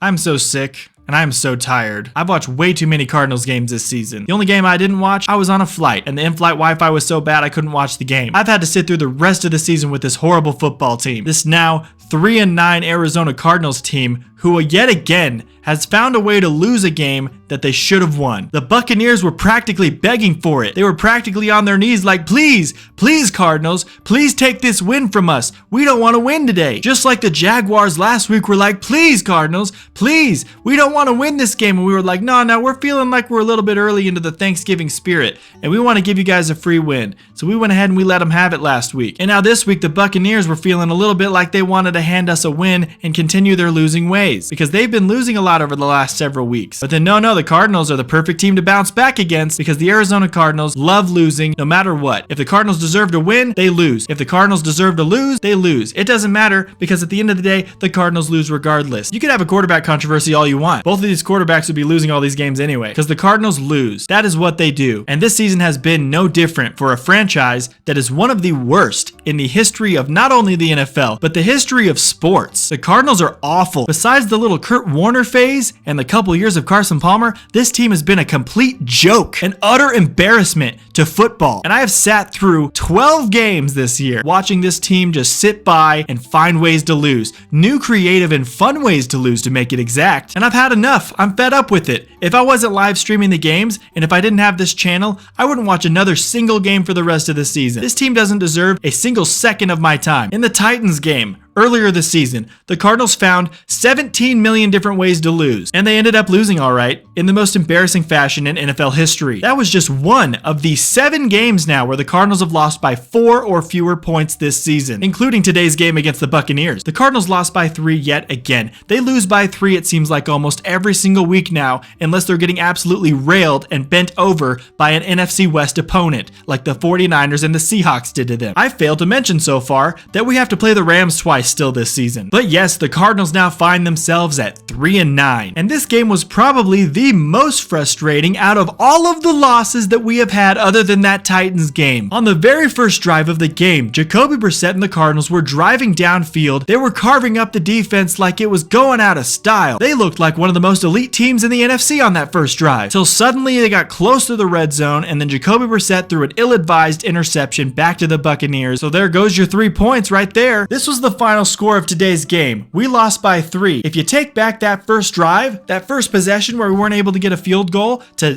I'm so sick. And I am so tired. I've watched way too many Cardinals games this season. The only game I didn't watch, I was on a flight, and the in-flight Wi-Fi was so bad I couldn't watch the game. I've had to sit through the rest of the season with this horrible football team. This now 3-9 Arizona Cardinals team, who yet again has found a way to lose a game that they should have won. The Buccaneers were practically begging for it. They were practically on their knees like, please, please Cardinals, please take this win from us. We don't want to win today. Just like the Jaguars last week were like, please Cardinals, please, we don't want to win this game. And we were like, no, we're feeling like we're a little bit early into the Thanksgiving spirit, and we want to give you guys a free win. So we went ahead and we let them have it last week. And now this week, the Buccaneers were feeling a little bit like they wanted to hand us a win and continue their losing ways, because they've been losing a lot over the last several weeks. But then no, the Cardinals are the perfect team to bounce back against, because the Arizona Cardinals love losing no matter what. If the Cardinals deserve to win, they lose. If the Cardinals deserve to lose, they lose. It doesn't matter, because at the end of the day, the Cardinals lose regardless. You could have a quarterback controversy all you want. Both of these quarterbacks would be losing all these games anyway, because the Cardinals lose. That is what they do. And this season has been no different for a franchise that is one of the worst in the history of not only the NFL, but the history of sports. The Cardinals are awful. Besides the little Kurt Warner phase and the couple years of Carson Palmer, this team has been a complete joke, an utter embarrassment to football. And I have sat through 12 games this year watching this team just sit by and find ways to lose. New, creative, and fun ways to lose, to make it exact. And I've had enough. I'm fed up with it. If I wasn't live streaming the games, and if I didn't have this channel, I wouldn't watch another single game for the rest of the season. This team doesn't deserve a single second of my time. In the Titans game, earlier this season, the Cardinals found 17 million different ways to lose, and they ended up losing all right in the most embarrassing fashion in NFL history. That was just one of the 7 games now where the Cardinals have lost by 4 or fewer points this season, including today's game against the Buccaneers. The Cardinals lost by 3 yet again. They lose by 3, it seems like, almost every single week now, unless they're getting absolutely railed and bent over by an NFC West opponent, like the 49ers and the Seahawks did to them. I failed to mention so far that we have to play the Rams twice still this season. But yes, the Cardinals now find themselves at 3-9. And this game was probably the most frustrating out of all of the losses that we have had other than that Titans game. On the very first drive of the game, Jacoby Brissett and the Cardinals were driving downfield. They were carving up the defense like it was going out of style. They looked like one of the most elite teams in the NFC on that first drive, till suddenly they got close to the red zone, and then Jacoby Brissett threw an ill-advised interception back to the Buccaneers. So there goes your 3 points right there. This was the final score of today's game. We lost by 3. If you take back that first drive, that first possession where we weren't able to get a field goal to,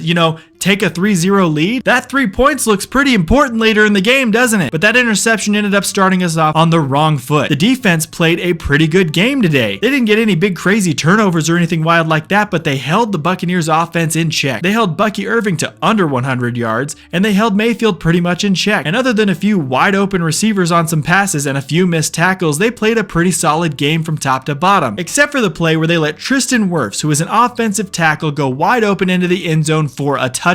take a 3-0 lead, that 3 points looks pretty important later in the game, doesn't it? But that interception ended up starting us off on the wrong foot. The defense played a pretty good game today. They didn't get any big crazy turnovers or anything wild like that, but they held the Buccaneers offense in check. They held Bucky Irving to under 100 yards, and they held Mayfield pretty much in check. And other than a few wide open receivers on some passes and a few missed tackles, they played a pretty solid game from top to bottom, except for the play where they let Tristan Wirfs, who is an offensive tackle, go wide open into the end zone for a touchdown.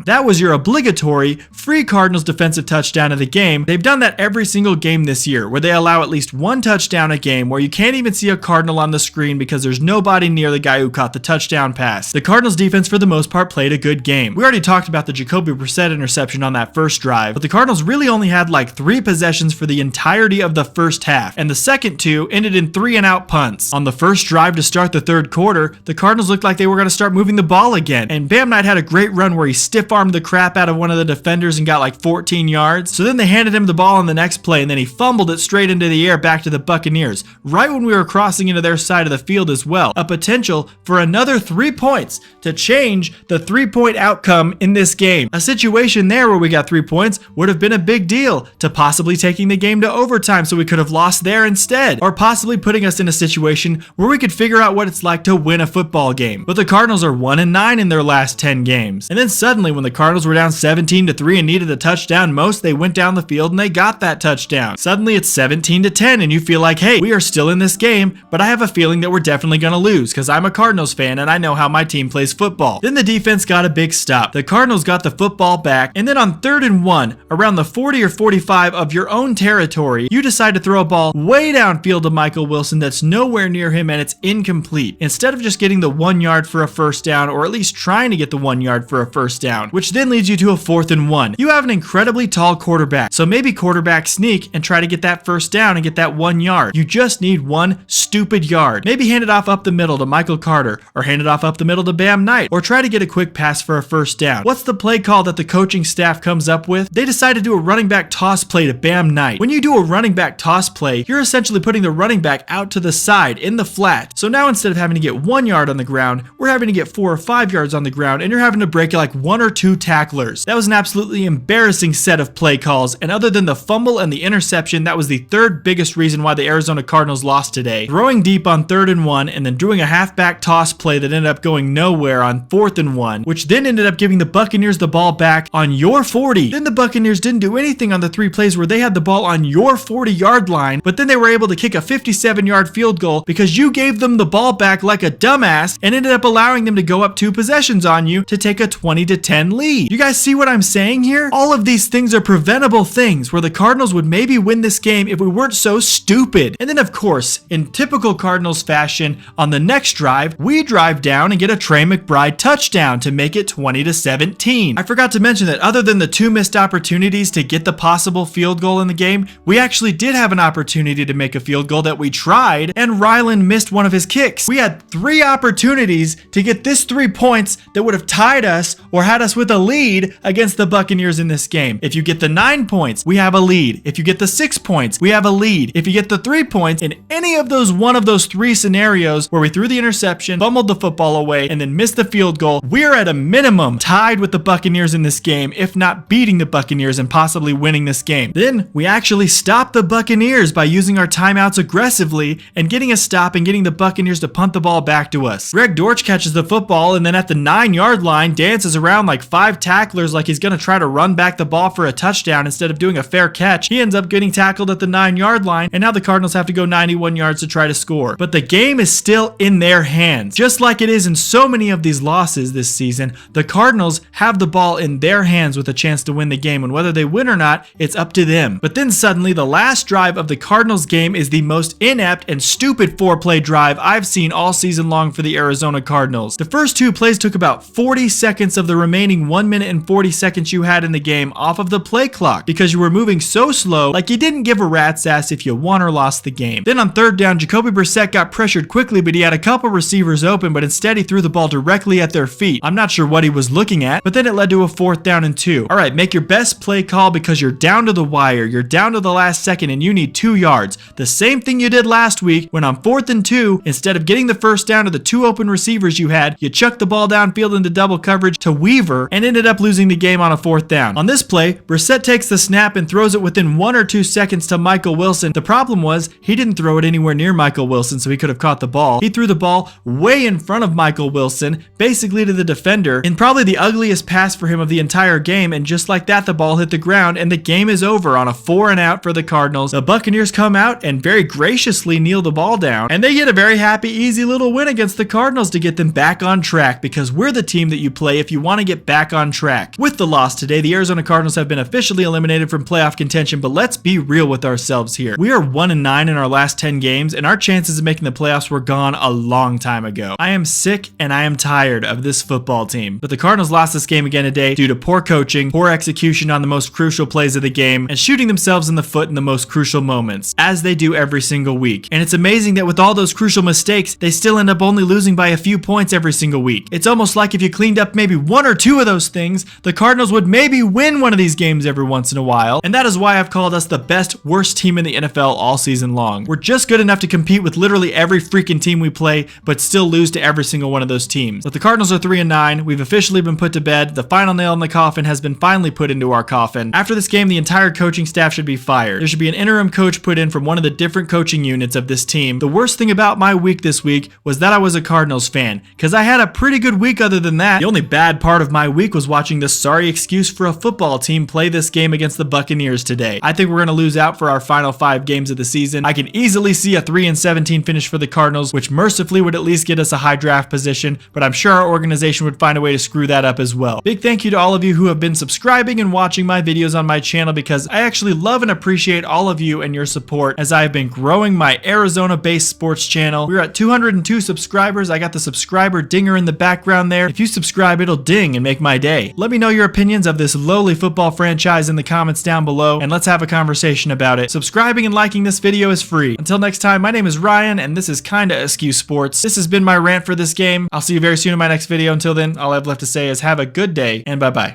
That was your obligatory free Cardinals defensive touchdown of the game. They've done that every single game this year, where they allow at least one touchdown a game, where you can't even see a Cardinal on the screen because there's nobody near the guy who caught the touchdown pass. The Cardinals defense for the most part played a good game. We already talked about the Jacoby Brissett interception on that first drive, but the Cardinals really only had like 3 possessions for the entirety of the first half, and the second 2 ended in 3-and-out punts. On the first drive to start the third quarter, the Cardinals looked like they were going to start moving the ball again, and Bam Knight had a great run where he stiff-armed the crap out of one of the defenders and got like 14 yards. So then they handed him the ball on the next play, and then he fumbled it straight into the air back to the Buccaneers, right when we were crossing into their side of the field as well. A potential for another 3 points to change the 3-point outcome in this game. A situation there where we got 3 points would have been a big deal to possibly taking the game to overtime, so we could have lost there instead, or possibly putting us in a situation where we could figure out what it's like to win a football game. But the Cardinals are 1-9 in their last 10 games. And then suddenly, when the Cardinals were down 17-3 and needed a touchdown most, they went down the field and they got that touchdown. Suddenly it's 17-10 and you feel like, hey, we are still in this game, but I have a feeling that we're definitely going to lose because I'm a Cardinals fan and I know how my team plays football. Then the defense got a big stop. The Cardinals got the football back, and then on 3rd and 1, around the 40 or 45 of your own territory, you decide to throw a ball way downfield to Michael Wilson that's nowhere near him, and it's incomplete. Instead of just getting the 1 yard for a first down, or at least trying to get the 1 yard for a first down, which then leads you to a 4th and 1. You have an incredibly tall quarterback, so maybe quarterback sneak and try to get that first down and get that 1 yard. You just need 1 stupid yard. Maybe hand it off up the middle to Michael Carter, or hand it off up the middle to Bam Knight, or try to get a quick pass for a first down. What's the play call that the coaching staff comes up with? They decide to do a running back toss play to Bam Knight. When you do a running back toss play, you're essentially putting the running back out to the side in the flat. So now instead of having to get 1 yard on the ground, we're having to get 4 or 5 yards on the ground, and you're having to break like 1 or 2 tacklers. That was an absolutely embarrassing set of play calls, and other than the fumble and the interception, that was the third biggest reason why the Arizona Cardinals lost today. Throwing deep on 3rd and 1 and then doing a halfback toss play that ended up going nowhere on 4th and 1, which then ended up giving the Buccaneers the ball back on your 40. Then the Buccaneers didn't do anything on the 3 plays where they had the ball on your 40-yard line, but then they were able to kick a 57-yard field goal because you gave them the ball back like a dumbass and ended up allowing them to go up 2 possessions on you to take a 20-10 lead. You guys see what I'm saying here? All of these things are preventable things where the Cardinals would maybe win this game if we weren't so stupid. And then of course, in typical Cardinals fashion, on the next drive, we drive down and get a Trey McBride touchdown to make it 20-17. I forgot to mention that other than the 2 missed opportunities to get the possible field goal in the game, we actually did have an opportunity to make a field goal that we tried, and Ryland missed one of his kicks. We had 3 opportunities to get this 3 points that would have tied us or had us with a lead against the Buccaneers in this game. If you get the 9 points, we have a lead. If you get the 6 points, we have a lead. If you get the 3 points in any of those one of those 3 scenarios where we threw the interception, fumbled the football away, and then missed the field goal, we're at a minimum tied with the Buccaneers in this game, if not beating the Buccaneers and possibly winning this game. Then we actually stopped the Buccaneers by using our timeouts aggressively and getting a stop and getting the Buccaneers to punt the ball back to us. Greg Dortch catches the football and then at the 9-yard line dances around like 5 tacklers like he's going to try to run back the ball for a touchdown instead of doing a fair catch. He ends up getting tackled at the 9-yard line, and now the Cardinals have to go 91 yards to try to score. But the game is still in their hands. Just like it is in so many of these losses this season, the Cardinals have the ball in their hands with a chance to win the game, and whether they win or not, it's up to them. But then suddenly, the last drive of the Cardinals game is the most inept and stupid 4-play drive I've seen all season long for the Arizona Cardinals. The first 2 plays took about 40 seconds of the remaining 1 minute and 40 seconds you had in the game off of the play clock because you were moving so slow, like you didn't give a rat's ass if you won or lost the game. Then on 3rd down, Jacoby Brissett got pressured quickly, but he had a couple receivers open, but instead he threw the ball directly at their feet. I'm not sure what he was looking at, but then it led to a 4th down and 2. All right, make your best play call because you're down to the wire, you're down to the last second, and you need 2 yards. The same thing you did last week when on 4th and 2, instead of getting the first down to the 2 open receivers you had, you chucked the ball downfield into double coverage to Weaver and ended up losing the game on a 4th down. On this play, Brissett takes the snap and throws it within 1 or 2 seconds to Michael Wilson. The problem was he didn't throw it anywhere near Michael Wilson, so he could have caught the ball. He threw the ball way in front of Michael Wilson, basically to the defender, in probably the ugliest pass for him of the entire game, and just like that, the ball hit the ground and the game is over on a 4-and-out for the Cardinals. The Buccaneers come out and very graciously kneel the ball down, and they get a very happy, easy little win against the Cardinals to get them back on track, because we're the team that you play if you want to get back on track. With the loss today, the Arizona Cardinals have been officially eliminated from playoff contention, but let's be real with ourselves here. We are 1-9 in our last 10 games, and our chances of making the playoffs were gone a long time ago. I am sick and I am tired of this football team. But the Cardinals lost this game again today due to poor coaching, poor execution on the most crucial plays of the game, and shooting themselves in the foot in the most crucial moments, as they do every single week. And it's amazing that with all those crucial mistakes, they still end up only losing by a few points every single week. It's almost like if you cleaned up maybe 1 or 2 of those things, the Cardinals would maybe win one of these games every once in a while. And that is why I've called us the best, worst team in the NFL all season long. We're just good enough to compete with literally every freaking team we play, but still lose to every single one of those teams. But the Cardinals are 3-9. We've officially been put to bed. The final nail in the coffin has been finally put into our coffin. After this game, the entire coaching staff should be fired. There should be an interim coach put in from one of the different coaching units of this team. The worst thing about my week this week was that I was a Cardinals fan, because I had a pretty good week other than that. The only bad part of my week was watching the sorry excuse for a football team play this game against the Buccaneers today. I think we're going to lose out for our final 5 games of the season. I can easily see a 3-17 finish for the Cardinals, which mercifully would at least get us a high draft position, but I'm sure our organization would find a way to screw that up as well. Big thank you to all of you who have been subscribing and watching my videos on my channel, because I actually love and appreciate all of you and your support as I have been growing my Arizona-based sports channel. We're at 202 subscribers. I got the subscriber dinger in the background there. If you subscribe, it'll little ding and make my day. Let me know your opinions of this lowly football franchise in the comments down below, and let's have a conversation about it. Subscribing and liking this video is free. Until next time, my name is Ryan, and this is KindaAskewSports. This has been my rant for this game. I'll see you very soon in my next video. Until then, all I have left to say is have a good day, and bye-bye.